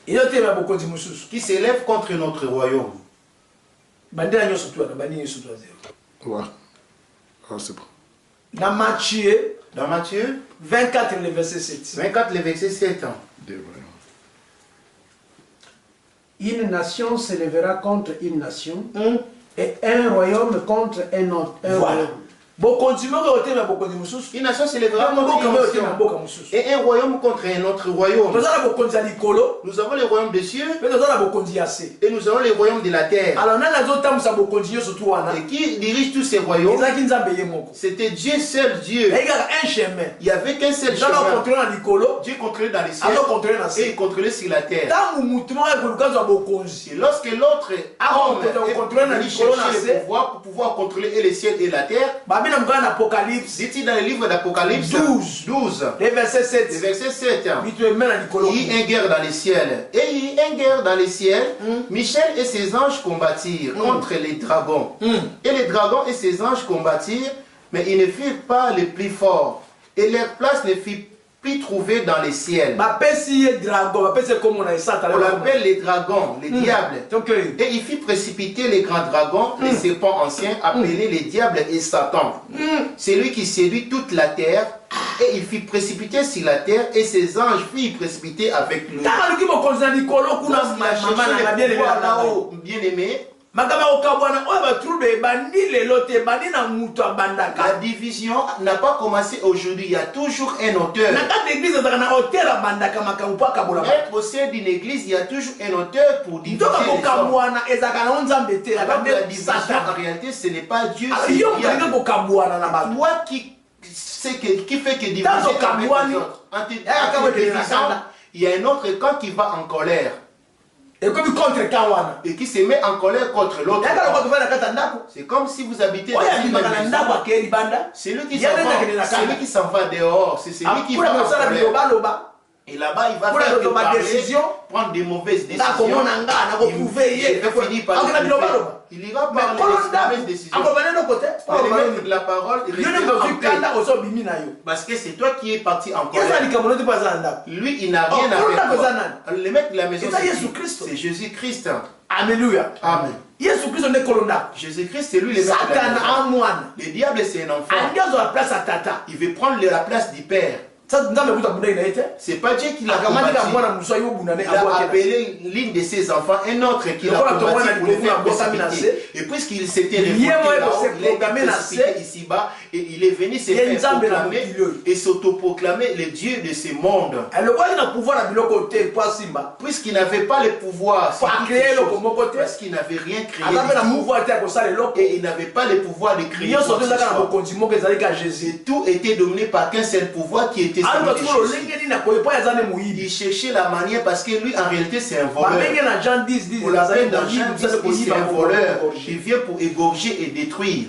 qui s'élève contre notre royaume. Ouais. Ah, c'est bon. Dans Matthieu 24, le verset 7. 24, le verset 7. Une nation s'élèvera contre une nation et un royaume contre un autre. Voilà. Une nation s'élèvera contre une nation et un royaume contre un autre royaume. Nous avons le royaume des cieux et nous avons le royaume de la terre. Et qui dirige tous ces royaumes? C'était Dieu seul, Dieu. Il n'y avait qu'un seul chemin. Dieu contrôlait dans les cieux et il contrôlait sur la terre. Et lorsque l'autre homme est chercher le pouvoir pour pouvoir contrôler les cieux et la terre, dit-il dans le livre d'Apocalypse 12, le verset 7. le verset 7, il y a une guerre dans les ciels. Et il y a une guerre dans les ciels. Michel et ses anges combattirent contre les dragons. Et les dragons et ses anges combattirent, mais ils ne furent pas les plus forts. Et leur place ne fut plus trouvée dans les ciels. On l'appelle les dragons, les diables. Et il fit précipiter les grands dragons, les serpents anciens, appelés les diables et Satan. C'est lui qui séduit toute la terre. Et il fit précipiter sur la terre, et ses anges furent précipités avec lui. Bien aimé. La division n'a pas commencé aujourd'hui, il y a toujours un auteur. Être au sein d'une église, il y a toujours un auteur pour diviser les hommes. La division, en réalité, ce n'est pas Dieu, c'est Dieu. Toi qui fait que diviser avec les autres. Il y a un autre camp qui va en colère. Et qui se met en colère contre l'autre. C'est comme si vous habitez dans une maison. C'est lui qui s'en va dehors. C'est celui qui va en colère. Et là-bas, il va faire des décisions, prendre des mauvaises décisions. Il ira parler des mauvaises décisions. Mais la parole parce que c'est toi qui es parti en colère. Lui, il n'a rien à faire. Le maître de la maison, c'est Jésus-Christ. Alléluia. Amen. Jésus-Christ, c'est lui le maître de la maison. Le diable, c'est un enfant. Il veut prendre la place du Père. C'est pas Dieu qui l'a combattu. Il a appelé l'une de ses enfants, un autre qui l'a combattu pour le faire précipiter. Et puisqu'il s'était révolté là-haut, il est précipité ici-bas et il est venu se faire proclamer et s'autoproclamer le Dieu de ce monde. Puisqu'il n'avait pas le pouvoir, parce qu'il n'avait rien créé et il n'avait pas le pouvoir de créer. Et tout était dominé par qu'un seul pouvoir qui était il cherchait la manière parce que lui en réalité c'est un voleur. On l'appelle dans Jean 10 aussi un voleur. Il vient pour égorger et détruire.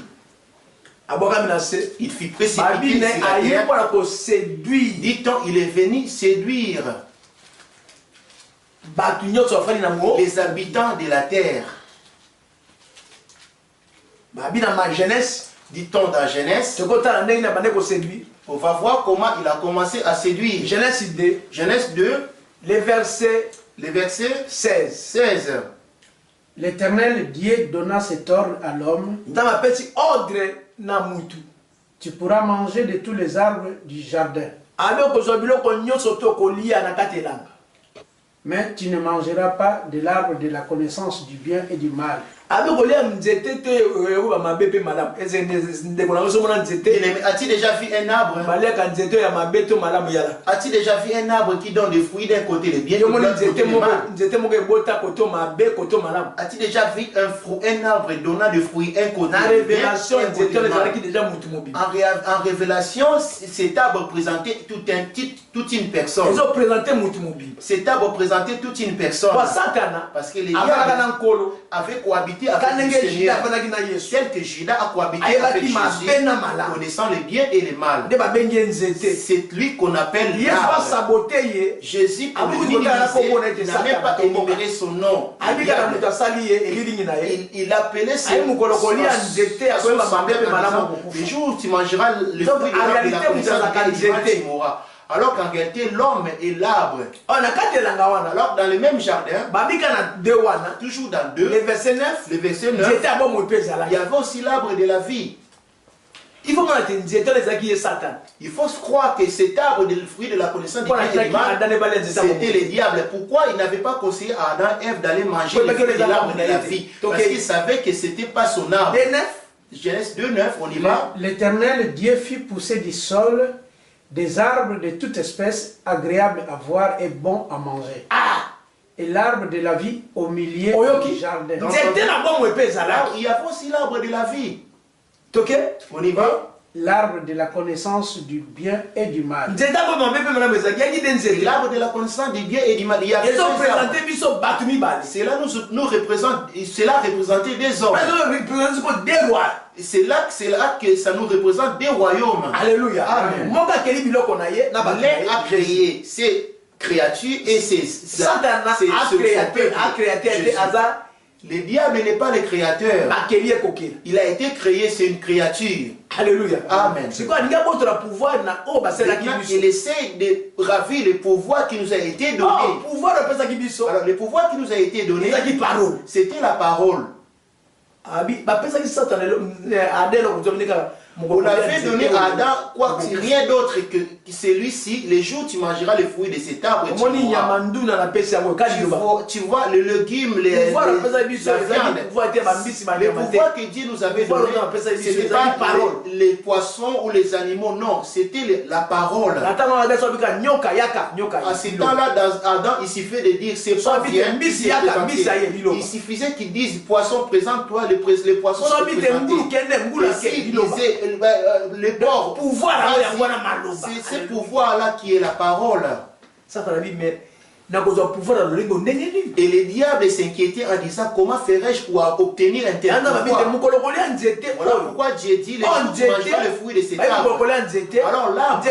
Il fit précipiter sur la terre. Dit-on, il est venu séduire les habitants de la terre. Dit-on dans Genèse, on va voir comment il a commencé à séduire. Genèse 2, le verset 16. L'Éternel Dieu donna cet ordre à l'homme. Tu pourras manger de tous les arbres du jardin. Mais tu ne mangeras pas de l'arbre de la connaissance du bien et du mal. As-tu déjà vu un arbre? As-tu déjà vu un arbre qui donne des fruits d'un côté le bien et de l'autre côté le mal? As-tu déjà vu un arbre donnant des fruits un côté le bien et en révélation, cet arbre représentait toute une personne. Cet arbre représentait toute une personne. Parce que les diables avaient cohabité avec le Seigneur. Tel que Judas a cohabité avec Jésus, connaissant le bien et le mal. C'est lui qu'on appelle l'arbre. Jésus, pour le minimiser, n'a même pas énuméré son nom. Il appelait son semblable. Le jour où tu mangeras le fruit de l'arbre de la connaissance du bien et du mal, tu mourras. Alors qu'en réalité, l'homme est l'arbre. Alors dans le même jardin, toujours dans 2, le verset 9, le verset 9, il y avait aussi l'arbre de la vie. Il faut croire que cet arbre de fruit de la connaissance du bien et du mal, c'était le diable. Pourquoi il n'avait pas conseillé à Adam et Ève d'aller manger le fruit de l'arbre de la vie? Parce qu'il savait que ce n'était pas son arbre. Genèse 2:9, on y va. L'Éternel Dieu fit pousser du sol des arbres de toute espèce, agréables à voir et bons à manger. Et l'arbre de la vie au milieu du jardin. Alors, il y a aussi l'arbre de la vie. On y va. L'arbre de la connaissance du bien et du mal. L'arbre de la connaissance du bien et du mal. Il y a cela nous représente, cela représentait des hommes. C'est là que ça nous représente des royaumes. Alléluia. Amen. L'un a créé ces créatures et Satan a créé le diable n'est pas le créateur. Il a été créé, c'est une créature. Alléluia. Amen. Il essaie de ravir le pouvoir qui nous a été donné. Alors, le pouvoir qui nous a été donné, c'était la parole. On avait donné à Adam quoi que rien d'autre que celui-ci. Les jours où tu mangeras les fruits de cet arbre, tu vois le légume, la viande. Le pouvoir que Dieu nous avait donné, ce n'était pas les poissons ou les animaux, non, c'était la parole. À ce temps-là, dans Adam, il suffisait de dire c'est pas bien. Il suffisait qu'il dise poisson, présente-toi, les poissons se présentaient. Le porc, c'est ce pouvoir-là qui est la parole. Et le diable s'inquiétait en disant comment ferais-je pour obtenir un tel pouvoir. Voilà pourquoi Dieu dit les gens mangeront le fruit de cet arbre. Alors l'arbre,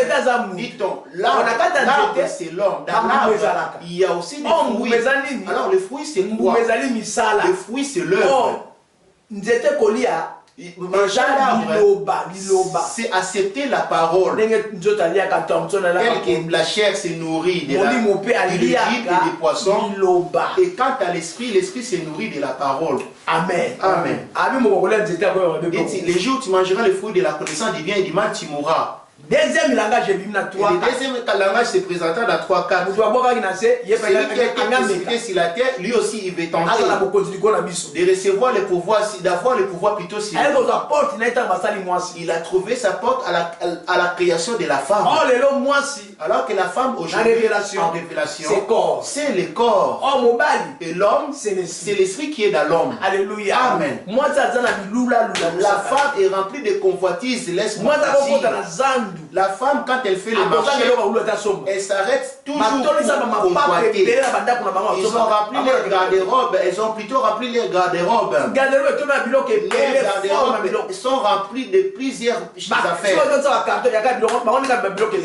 dit-on, l'arbre c'est l'homme. Dans l'arbre, il y a aussi des fruits. Alors le fruit c'est quoi? Le fruit c'est l'œuvre. Manger l'arbre, c'est accepter la parole. La chair se nourrit de du liquide et des poissons. Et quant à l'esprit, l'esprit se nourrit de la parole. Amen. Amen. Les jours où tu mangeras le fruit de la connaissance du bien et du mal, tu mourras. Deuxième langage, le deuxième langage se présentant dans 3-4. Celui qui a été crucifié sur la terre, lui aussi il veut tenter de recevoir le pouvoir, d'avoir le pouvoir plutôt sur la terre. Il a trouvé sa porte à la création de la femme. Alors que la femme aujourd'hui, en révélation, c'est le corps. Et l'homme, c'est l'esprit qui est dans l'homme. Alléluia. Amen. La femme est remplie de convoitises, laisse-moi dire. La femme, quand elle fait le marché, elle s'arrête toujours pour convoiter. Ils ont rempli les garde-robes, elles ont plutôt rempli les garde-robes. Les garde-robes sont remplis de plusieurs affaires.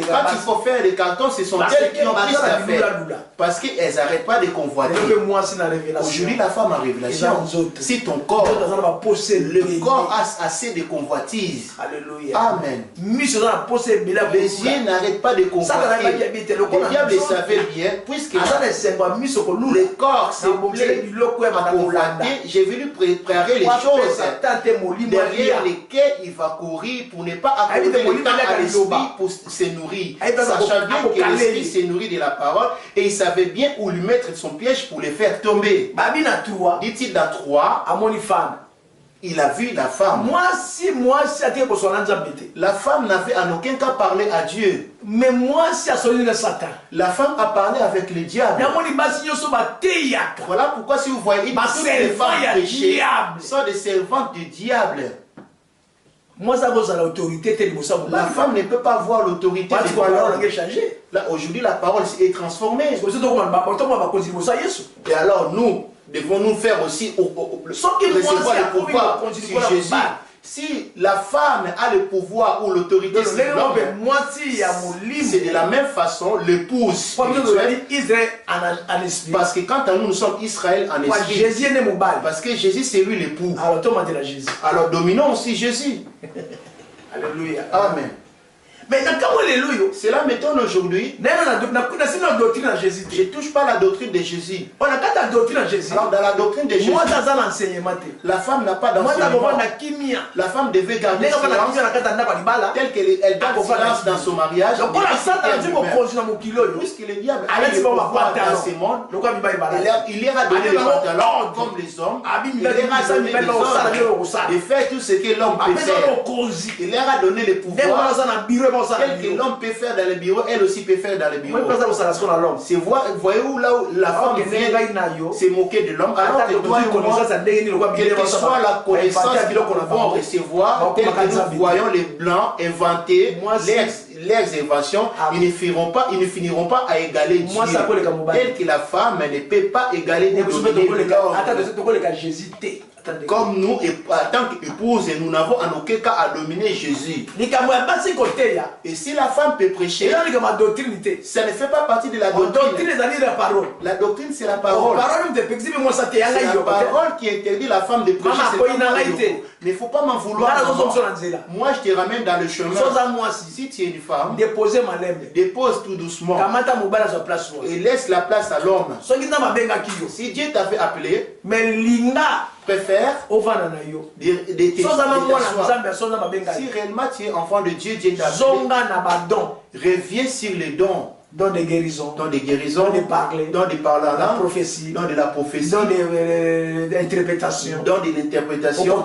Quand il faut faire des cartons, ce sont elles qui ont pris cette affaire. Parce qu'elles n'arrêtent pas de convoiter. Aujourd'hui, la femme en révélation, c'est ton corps. Le corps a assez de convoitises. Alléluia. Amen. Les yeux n'arrêtent pas de convoiter. Le diable savait bien, puisque le corps s'est plaît à convoiter, j'ai voulu préparer les choses derrière lesquelles il va courir pour ne pas accorder le temps à l'esprit pour se nourrir. Sachant bien que l'esprit se nourrit de la parole et il savait bien où lui mettre son piège pour les faire tomber. Dit-il dans 3, il a vu la femme. La femme n'avait en aucun cas parlé à Dieu. Mais moi, si Satan. La femme a parlé avec le diable. Voilà pourquoi si vous voyez toutes les femmes péchées sont des servantes du diable. La femme ne peut pas voir l'autorité de Dieu. Là, aujourd'hui, la parole est transformée. Et alors, nous devons nous faire aussi recevoir le pouvoir sur Jésus. Si la femme a le pouvoir ou l'autorité sur l'homme, c'est de la même façon l'épouse. Parce que quant à nous, nous sommes Israël en esprit. Parce que Jésus, c'est lui l'époux. Alors dominons aussi Jésus. Alléluia. Amen. Mais c'est là maintenant aujourd'hui. Je ne touche pas la doctrine de Jésus. Alors dans la doctrine de Jésus, la femme n'a pas d'enseignement. La femme devait garder silence tel qu'elle garde silence dans son mariage. Puisque le diable a le pouvoir dans ce monde, il leur a donné le pantalon comme les hommes. Il leur a donné les hommes de faire tout ce que l'homme peut faire. Il leur a donné le pouvoir. Tel que l'homme peut faire dans le bureau, elle aussi peut faire dans le bureau. C'est voyez-vous là où la femme vient se moquer de l'homme, alors que toi et moi, quelle que soit la connaissance que nous pouvons recevoir, tel que nous voyons les blancs inventer leurs inventions, ils ne finiront pas à égaler Dieu. Tel que la femme ne peut pas égaler Dieu. Comme nous, en tant qu'épouse, nous n'avons en aucun cas à dominer Jésus. Et si la femme peut prêcher, ça ne fait pas partie de la doctrine. La doctrine, c'est la parole. C'est la parole qui interdit la femme de prêcher. Mais il ne faut pas m'en vouloir. Moi, je te ramène dans le chemin. Si tu es une femme, dépose tout doucement et laisse la place à l'homme. Si Dieu t'avait appelé, préfère si réellement tu es enfant de Dieu, Dieu t'a appelé, reviens sur les dons. Dans des guérisons, dans des parler, dans des parler, la prophétie, dans de la prophétie, dans des interprétations, dans de l'interprétation.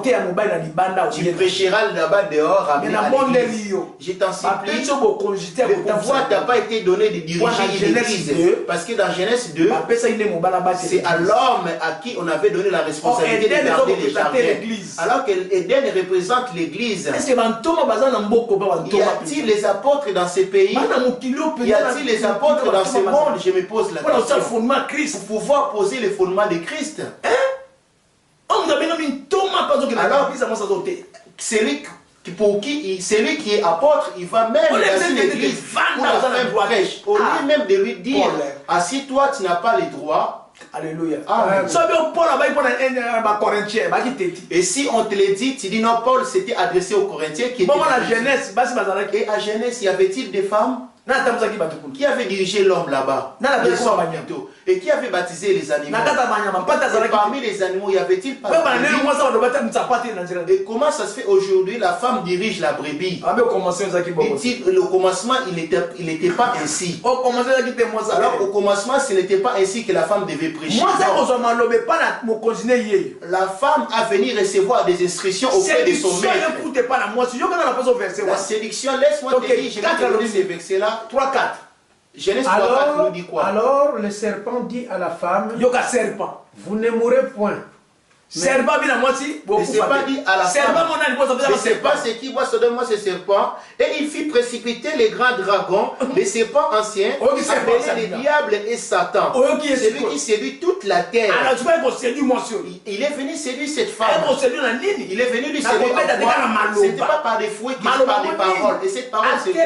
Tu prêcheras là-bas dehors, ramener à l'église. Je t'en supplie. Le pouvoir t'a pas été donné de diriger une église, parce que dans Genèse 2, c'est à l'homme à qui on avait donné la responsabilité de garder les jardins. Alors qu'Éden représente l'église. Y a-t-il les apôtres dans ces pays? Y a-t-il les apôtres dans ce monde? Je me pose la question. Pour pouvoir poser le fondement de Christ. Alors, celui qui est apôtre, il va même dans une église où la femme prêche. Au lieu même de lui dire, assis-toi, tu n'as pas les droits. Alléluia. Amen. Et si on te le dit, tu dis non, Paul s'était adressé aux Corinthiens qui étaient. Et à Genèse, y avait-il des femmes? Qui avait dirigé l'homme là-bas? Et qui avait baptisé les animaux? Et parmi les animaux, y avait-il pas de brebis? Et comment ça se fait aujourd'hui, la femme dirige la brebis? Au commencement, il n'était pas ainsi. Alors au commencement, ce n'était pas ainsi que la femme devait prêcher. La femme a venu recevoir des instructions auprès de son maître. La séduction, laisse-moi te dire, je vais te donner ces versets-là. 3-4. Genèse 3-4 nous dit quoi? Alors le serpent dit à la femme, vous ne mourrez point. Serpent ne s'est pas dit à la femme. Le serpent, c'est qui voit Sodome, moi c'est serpent. Et il fit précipiter les grands dragons, les serpents anciens, appelés le diable et Satan. C'est lui qui séduit toute la terre. Il est venu séduire cette femme. Il est venu lui séduire. Ce n'était pas par des fruits, par des paroles. Et cette parole, c'est quoi?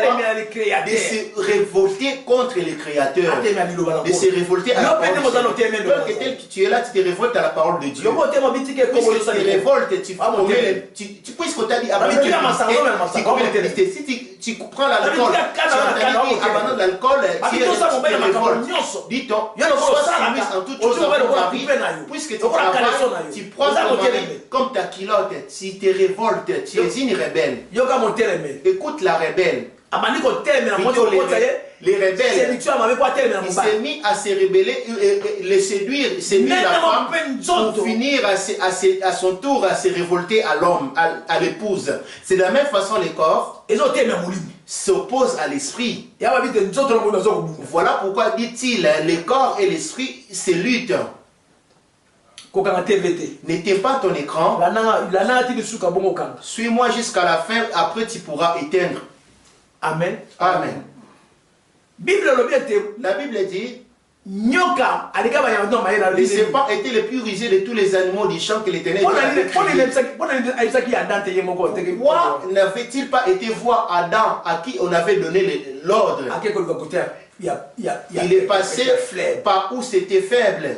De se révolter contre les créateurs. De se révolter à la parole de Dieu. Tel que tu es là, tu te révoltes à la parole de Dieu. Puisque tu te révoltes, puisqu'on t'a dit si tu prends l'alcool, tu abandonnes l'alcool, tu te révoltes. Dis-toi, sois soumise en toute chose à ton mari, puisque tu travailles, tu prends ton mari comme ta culotte, tu te révoltes, tu es une rebelle. Écoute la rebelle. Les rebelles, il s'est mis à se rébeller, les séduire, séduire la femme pour finir à son tour à se révolter à l'homme, à l'épouse. C'est de la même façon les corps s'opposent à l'esprit. Voilà pourquoi dit-il, les corps et l'esprit se luttent. N'éteins pas ton écran. Suis-moi jusqu'à la fin, après tu pourras éteindre. Amen. Amen. La Bible dit, les serpents étaient les plus rusés de tous les animaux du champ que l'Éternel avait créés. Pourquoi n'avait-il pas été voir Adam à qui on avait donné l'ordre? Il est passé par où c'était faible.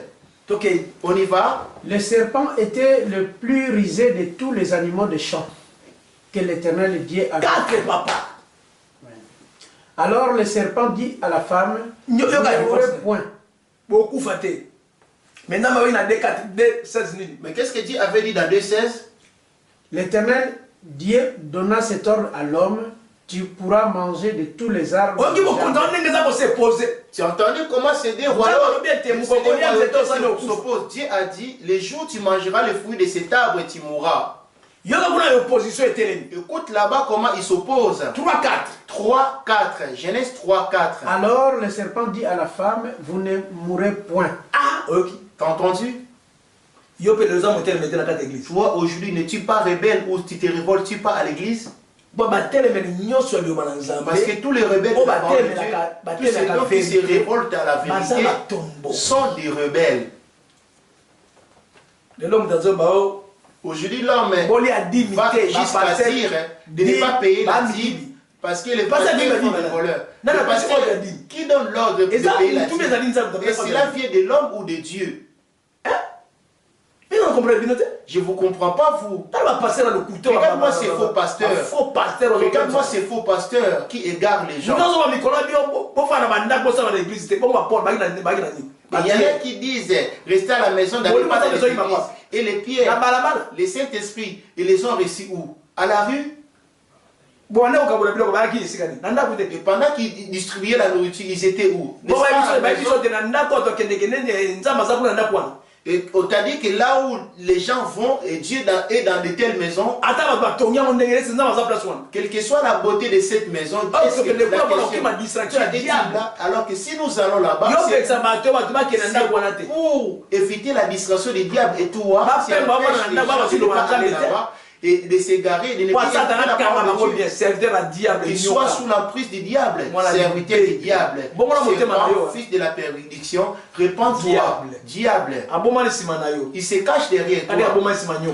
On y va. Le serpent était le plus rusé de tous les animaux de champ que l'Éternel Dieu a créés. 4 papas. Alors le serpent dit à la femme, vous ne mourrez point. Beaucoup faté. Maintenant, il y a 2:16. Mais qu'est-ce que Dieu avait dit dans 2:16? L'Éternel Dieu donna cet ordre à l'homme, tu pourras manger de tous les arbres. Tu as entendu comment c'est des royaumes s'opposent. Dieu a dit, les jours où tu mangeras le fruit de cet arbre, tu mourras. Écoute là-bas comment ils s'opposent. 3:4. Genèse 3:4. Alors le serpent dit à la femme, vous ne mourrez point. Ah, ok. T'as entendu? Toi, aujourd'hui, n'es-tu pas rebelle ou tu te révoltes-tu pas à l'église? Parce que tous les rebelles tous ceux qui se révoltent à la vérité sont des rebelles. Aujourd'hui, l'homme va jusqu'à dire de ne pas payer la dîme parce que les pasteurs sont des voleurs. Le pasteur qui donne l'ordre de payer la dîme? Et cela vient de l'homme ou de Dieu? Je ne vous comprends pas, vous. Regarde-moi ces faux pasteurs. Regarde-moi ces faux pasteurs qui égarent les gens. Il y en a qui disent rester à la maison d'aller pas dans l'église. Et les pierres, les Saint-Esprit, ils les ont reçus où? À la rue? Et pendant qu'ils distribuaient la nourriture, ils étaient où? Et on t'a dit que là où les gens vont, et Dieu est dans de telles maisons, quelle que soit la beauté de cette maison, alors que si nous allons là-bas, c'est pour éviter la distraction des diables et tout, et de s'égarer, de ne pas qu'il soit sous l'emprise du diable, serviteur du diable, fils de la perdition, répands-toi, diable. Il se cache derrière toi,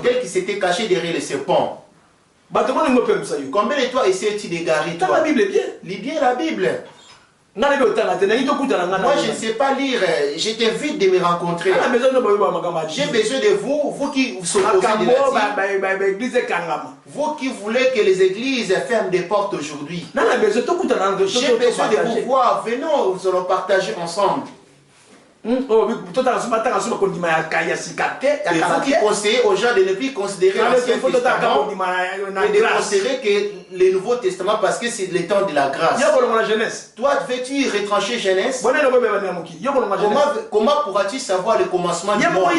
tel qu'il s'était caché derrière le serpent. Combien de toi essaies-tu d'égarer toi? Lis bien la Bible. Moi je ne sais pas lire, je t'invite de me rencontrer. J'ai besoin de vous, vous qui vous opposez de la dîme. Vous qui voulez que les églises ferment des portes aujourd'hui. J'ai besoin de vous voir, venons, nous allons partager ensemble. Et vous qui conseillez aux gens de ne plus considérer l'Ancien Testament et de considérer que le Nouveau Testament parce que c'est le temps de la grâce. Toi, veux-tu retrancher Genèse? Comment pourras-tu savoir le commencement du monde?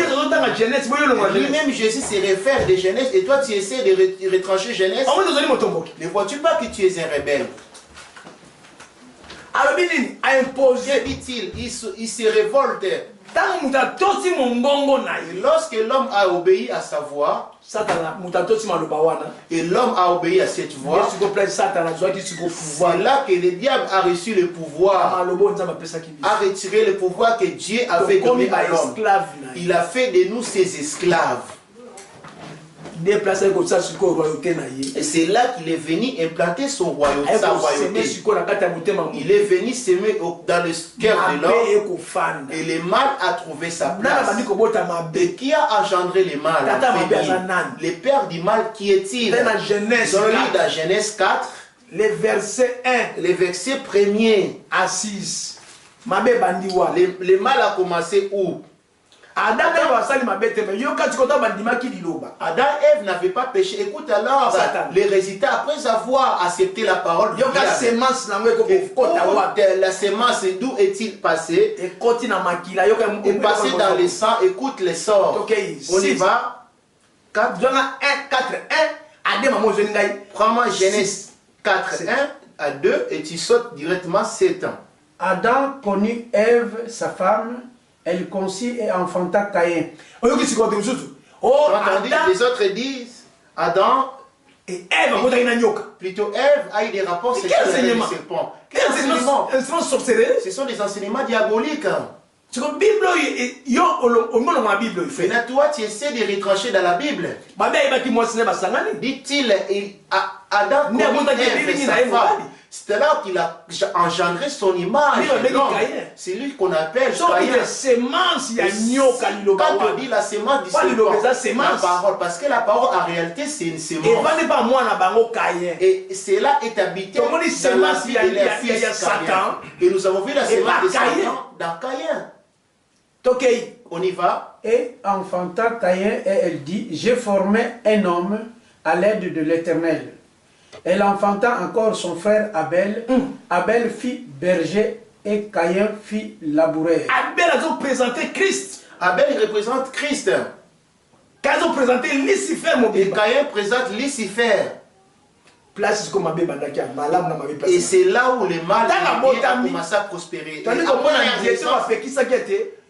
Lui-même Jésus se réfère de Genèse et toi tu essaies de retrancher Genèse. Ne vois-tu pas que tu es un rebelle? Il se révolte. Lorsque l'homme a obéi à sa voix, et l'homme a obéi à cette voix, c'est là que le diable a reçu le pouvoir, a retiré le pouvoir que Dieu avait donné à l'homme. Il a fait de nous ses esclaves. Et c'est là qu'il est venu implanter son royauté, sa royauté. Il est venu s'aimer dans le cœur de l'homme et le mal a trouvé sa place. Et qui a engendré le mal? Le père du mal, qui est-il? Dans Genèse 4, le verset 1, le verset 1er à 6. Le mal a commencé où? Adam et Ève n'avaient pas péché. Écoute alors les résultats après avoir accepté la parole du diable. La sémence, d'où est-il passé? Et passé dans le sang, écoute les sorts. On y va. 4, 1. Prends-moi Genèse 4, 1 à 2 et tu sautes directement 7 ans. Adam connut Ève, sa femme. Elle conçut et enfanta Caïn. Les autres disent Adam et Ève. Plutôt Ève a eu des rapports sexuels avec le serpent. Ce sont des enseignements diaboliques. Maintenant, toi, tu essaies de retrancher dans la Bible. Dit-il, Adam commis sa femme. C'est là qu'il a engendré son image. C'est lui qu'on appelle Caïn. Quand on dit la sémence du serpent, la parole, parce que la parole en réalité c'est une sémence. Et cela est habité dans la vie de leur fils Caïn. Et nous avons vu la sémence de Satan dans Caïn. On y va. Et enfanta Caïn et elle dit, j'ai formé un homme à l'aide de l'Éternel. Elle enfanta encore son frère Abel. Abel fit berger et Caïn fit laboureur. Abel a présenté Christ. Abel représente Christ. Caïn a présenté Lucifer. Et Caïn présente Lucifer. Et c'est là où le mal a commencé à prospérer.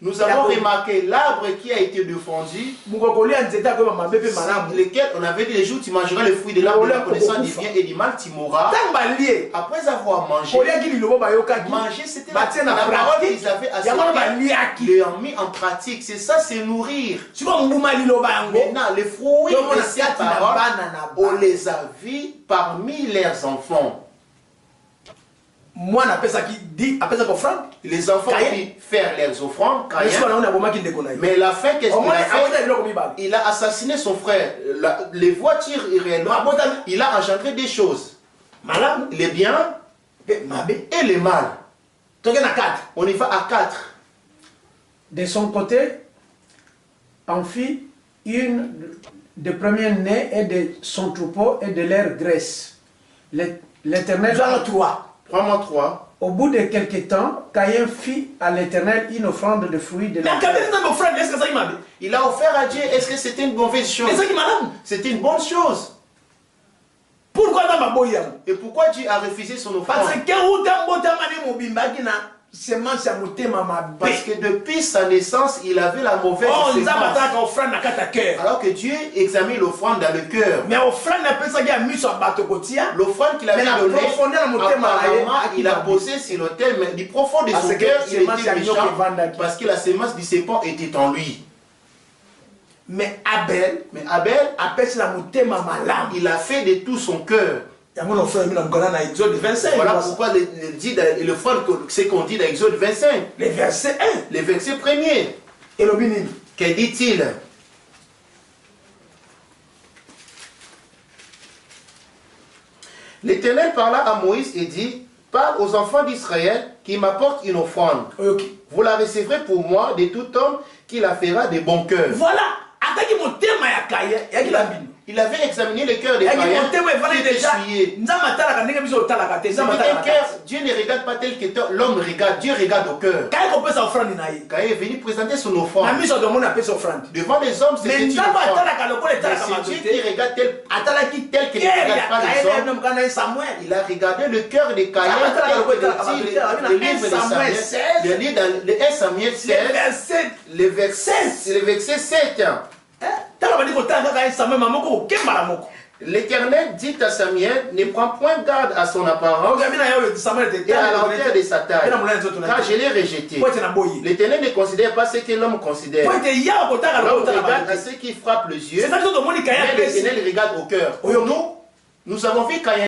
Nous avons remarqué l'arbre qui a été défendu, lequel on avait dit les jours tu mangeras le fruit de l'arbre de la connaissance du bien et du mal, tu mourras. Après avoir mangé, c'était la parole qu'ils avaient acceptée, ils l'ont mis en pratique. C'est ça, c'est nourrir. Maintenant, les fruits de cette parole, on les a vus parmi leurs enfants. Moi, on appelle ça qui dit, appelle ça offrande. Les enfants qui faire leurs offrandes. Mais la fin, qu'est-ce qu'il a fait? Il a assassiné son frère. Les voitures réellement, il a engendré des choses. Les biens et les mal. On y va à 4. De son côté, en fit une de premier-né et de son troupeau et de leur graisse. L'Éternel. 3. Au bout de quelque temps, Caïn fit à l'Éternel une offrande de fruits de la terre. Il a offert à Dieu. Est-ce que c'était une mauvaise chose? C'était une bonne chose. Pourquoi? Et pourquoi Dieu a refusé son offrande? Parce que depuis sa naissance, il avait la mauvaise semence. Alors que Dieu examine l'offrande dans le cœur. Mais l'offrande qu'il avait donnée, apparemment, il a posé sur l'autel, mais du profond de son cœur, il était méchant parce que la semence du serpent était en lui. Mais Abel, il a fait de tout son cœur. Voilà pourquoi le frère, c'est qu'on dit dans Exode 25. Les versets 1. Les versets premiers. Que dit-il? L'Éternel parla à Moïse et dit, parle aux enfants d'Israël qui m'apportent une offrande. Vous la recevrez pour moi de tout homme qui la fera de bon cœur. Voilà. Il avait examiné le cœur des Caïn. Dieu ne regarde pas tel que l'homme regarde. Dieu regarde au cœur. Caïn est venu présenter son offrande. Devant les hommes, c'était une offrande. C'est Dieu qui regarde tel qu'il ne regarde pas les hommes. Il a regardé le cœur de Caïn. Le livre de Samuel. Le livre de 1 Samuel 16. Le verset 7. L'Éternel dit à Samuel, ne prends point garde à son apparence et à la hauteur de sa taille, car je l'ai rejeté. L'Éternel ne considère pas ce que l'homme considère. L'homme regarde à ce qui frappe les yeux, mais l'Éternel regarde au cœur. Nous avons vu Caïn.